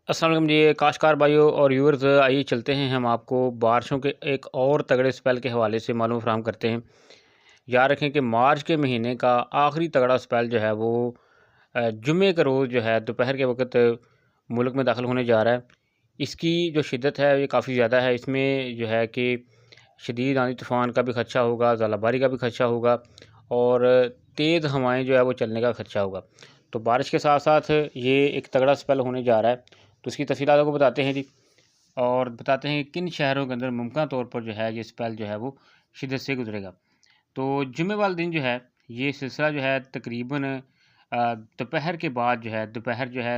अस्सलाम वालेकुम जी, काश्तकार भाइयों और व्यूअर्स, आइए चलते हैं हम आपको बारिशों के एक और तगड़े स्पेल के हवाले से मालूम फराहम करते हैं। याद रखें कि मार्च के महीने का आखिरी तगड़ा स्पेल जो है वो जुम्मे के रोज़ जो है दोपहर के वक़्त मुल्क में दाखिल होने जा रहा है। इसकी जो शिद्दत है ये काफ़ी ज़्यादा है। इसमें जो है कि शदीद आंधी तूफ़ान का भी खदशा होगा, ज़ालाबारी का भी खदशा होगा और तेज़ हवाएँ जो है वो चलने का खदशा होगा। तो बारिश के साथ-साथ ये एक तगड़ा स्पेल होने जा रहा है। तो इसकी तफ़सीलात आपको बताते हैं जी, और बताते हैं कि किन शहरों के अंदर मुमकिन तौर पर जो है ये स्पेल जो है वो शिद्दत से गुज़रेगा। तो जुम्मे वाले दिन जो है ये सिलसिला जो है तकरीबन दोपहर के बाद जो है दोपहर जो है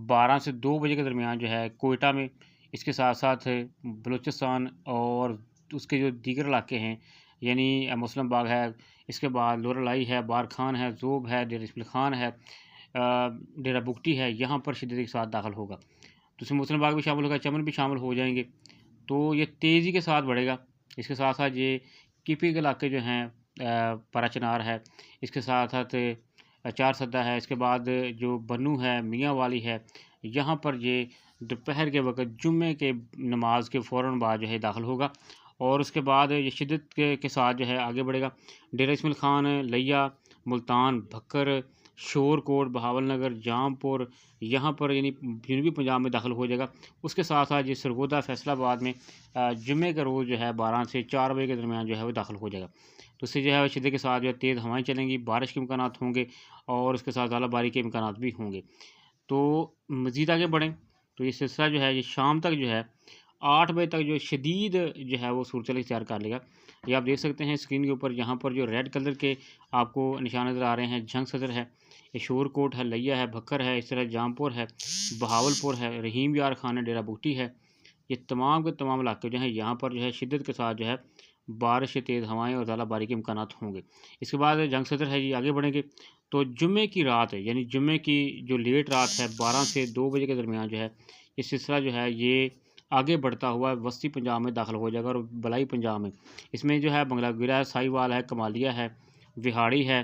12 से 2 बजे के दरमियान जो है कोयटा में, इसके साथ-साथ बलूचिस्तान और उसके जो दीगर इलाके हैं यानी मुस्लिम बाग है, इसके बाद लोरलाई है, बार खान है, ज़ोब है, डेरा इस्माइल खान है, डेरा बुगटी है, यहाँ पर शिद्दत के साथ दाखिल होगा। तो इसमें मुस्लिम बाग भी शामिल होगा, चमन भी शामिल हो जाएँगे। तो ये तेज़ी के साथ बढ़ेगा। इसके साथ-साथ ये किपी के इलाके जो हैं, पराचनार है, इसके साथ-साथ चार सद्दा है, इसके बाद जो बन्नू है, मियाँ वाली है, यहाँ पर ये दोपहर के वक़्त जुम्मे के नमाज़ के फ़ौरन बाद जो है दाखिल होगा और उसके बाद ये शिद्दत के साथ जो है आगे बढ़ेगा। डेरा इस्माइल खान, लिया, मुल्तान, भक्कर, शोरकोट, बहावलनगर, जामपुर, यहाँ पर यानी जनूबी पंजाब में दाखिल हो जाएगा। उसके साथ-साथ ये सरगोदा, फैसलाबाद में जुम्मे का रोज़ जो है 12 से 4 बजे के दरमियान जो है वो दाखिल हो जाएगा। तो इससे जो है शिद्दत के साथ जो है तेज़ हवाएँ चलेंगी, बारिश के इम्कानात होंगे और उसके साथ ज़ालाबारी के इम्कानात भी होंगे। तो मज़ीद आगे बढ़ें तो ये सिलसिला जो है ये शाम तक जो है 8 बजे तक जो शदीद जो है वो सूरत इख्तियार कर लेगा। ये आप देख सकते हैं स्क्रीन के ऊपर, यहाँ पर जो रेड कलर के आपको निशान नज़र आ रहे हैं, जंग सदर है, ये शोरकोट है, लिया है, भक्कर है, इस तरह जामपुर है, बहावलपुर है, रहीम यार खान है, डेरा बुगटी है। ये तमाम के तमाम इलाके जो हैं यहाँ पर जो है शिद्दत के साथ जो है बारिश, तेज़ हवाएँ और ज़ालाबारी के इम्कानात होंगे। इसके बाद जंग सदर है जी, आगे बढ़ेंगे तो जुम्मे की रात है यानी जुम्मे की जो लेट रात है 12 से 2 बजे के दरमियान जो है ये सिलसिला जो है ये आगे बढ़ता हुआ वस्ती पंजाब में दाखिल हो जाएगा और बलाई पंजाब में। इसमें जो है बंगला गिरा है, साहिवाल है, कमालिया है, विहाड़ी है,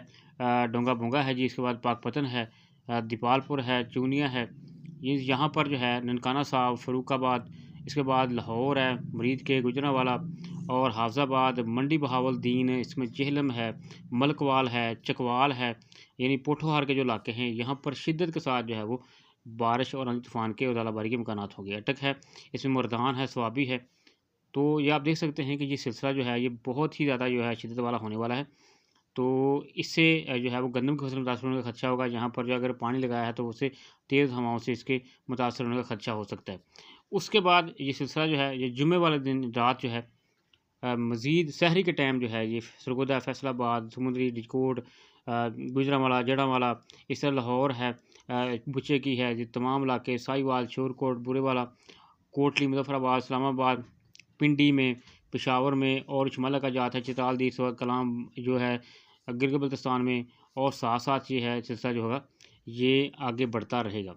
डोंगा भोंगा है जी, इसके बाद पाकपतन है, दीपालपुर है, चूनिया है। ये यहाँ पर जो है ननकाना साहब, फ़र्रुखाबाद, इसके बाद लाहौर है, मरीद के गुजरांवाला और हाफ़िज़ाबाद, मंडी बहावलदीन, इसमें चेहलम है, मलकवाल है, चकवाल है, यानी पोठोहार के जो इलाके हैं यहाँ पर शिद्दत के साथ जो है वो बारिश और आंधी तूफ़ान के और ज़ालाबारी के इम्कानात होंगे। अटक है, इसमें मुर्दान है, स्वाबी है। तो ये आप देख सकते हैं कि ये सिलसिला जो है ये बहुत ही ज़्यादा जो है शिद्दत वाला होने वाला है। तो इससे जो है वो गंदम की फसल मुतासर होने का खदशा होगा। यहाँ पर जो अगर पानी लगाया है तो उससे तेज़ हवाओं से इसके मुतासर होने का खदशा हो सकता है। उसके बाद ये सिलसिला जो है ये जुम्मे वाले दिन रात जो है मज़ीद सहरी के टाइम जो है ये सरगोदा, फैसलाबाद, समुंदरी, डिकोट, गुजरांवाला, जड़ांवाला, इस तरह लाहौर है, बुचे की है, ये तमाम इलाके साहिवाल, शोरकोट, बुरेवाला, कोटली, मुज़फ़्फ़राबाद, इस्लामाबाद, पिंडी में, पेशावर में और शुमाला का जात है, चित्राल, दी, सवात कलाम जो है गिलगित बल्तिस्तान में और साथ-साथ ये है सिलसिला जो होगा ये आगे बढ़ता रहेगा।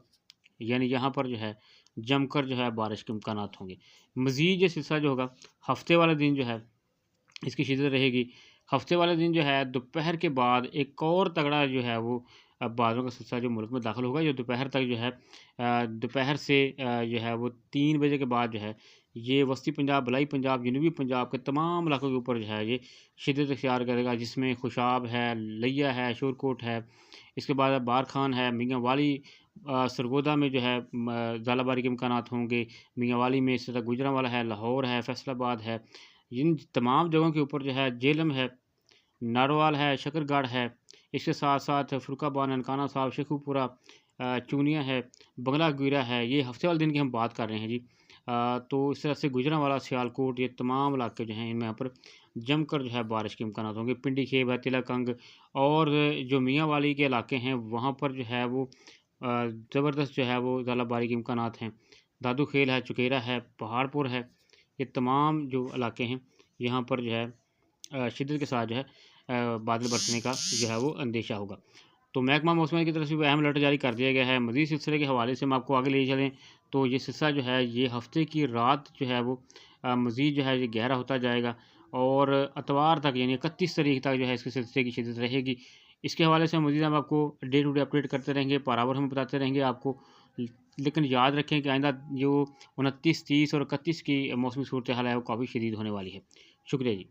यानी यहाँ पर जो है जमकर जो है बारिश के इम्कानात होंगे। मज़ीद ये सिलसिला जो होगा हफ़्ते वाले दिन जो है इसकी शिद्दत रहेगी। हफ़्ते वाले दिन जो है दोपहर के बाद एक और तगड़ा जो है वो बादलों का सिलसिला जो मुल्क में दाखिल होगा, जो दोपहर तक जो है दोपहर से जो है वो 3 बजे के बाद जो है ये वस्ती पंजाब, बलाई पंजाब, जनूबी पंजाब के तमाम इलाकों के ऊपर जो है ये शिद्दत इख्तियार करेगा, जिसमें खुशाब है, लिया है, शोरकोट है, इसके बाद बार खान है, मियाँ वाली, सरगोदा में जो है ज़ालाबारी के इम्कानात होंगे, मियाँ वाली में इस तरह गुजरांवाला है, लाहौर है, फैसलाबाद है। इन तमाम जगहों के ऊपर जो है जेलम है, नारोवाल है, शकरगढ़ है, इसके साथ-साथ फ़र्रुखाबाद, ननकाना साहब, शेखुपुरा, चूनिया है, बंगला गिरा है। ये हफ़्ते वाले दिन की हम बात कर रहे हैं जी। तो इस तरह से गुजरांवाला, सियालकोट, ये तमाम इलाके जो हैं इनमें यहाँ पर जमकर जो है बारिश के इम्कानात होंगे। पिंडी खेब है, तिलकंग और जो मियाँ वाली के इलाके हैं वहाँ पर जो है वो ज़बरदस्त जो है वो ज़ालाबारी के इम्कानात हैं। दादू खेल है, चुकेरा है, पहाड़पुर है, ये तमाम जो इलाके हैं यहाँ पर जो है शिद्दत के साथ जो है बादल बरसने का जो है वो अंदेशा होगा। तो महकमा मौसम की तरफ से भी अहम अलर्ट जारी कर दिया गया है। मज़ीद सिलसिले के हवाले से हम आपको आगे ले चलें तो ये सिलसिला जो है ये हफ़्ते की रात जो है वो मज़ीद जो है ये गहरा होता जाएगा और इतवार तक यानी 31 तारीख तक जो है इसके सिलसिले की शिद्दत रहेगी। इसके हवाले से मज़ीद हम आपको डे टू डे अपडेट करते रहेंगे, पारावर हम बताते रहेंगे आपको। लेकिन याद रखें कि आइंदा जो 29, 30 और 31 की मौसमी सूरत हाल है वो काफ़ी शदीद होने वाली है। शुक्रिया जी।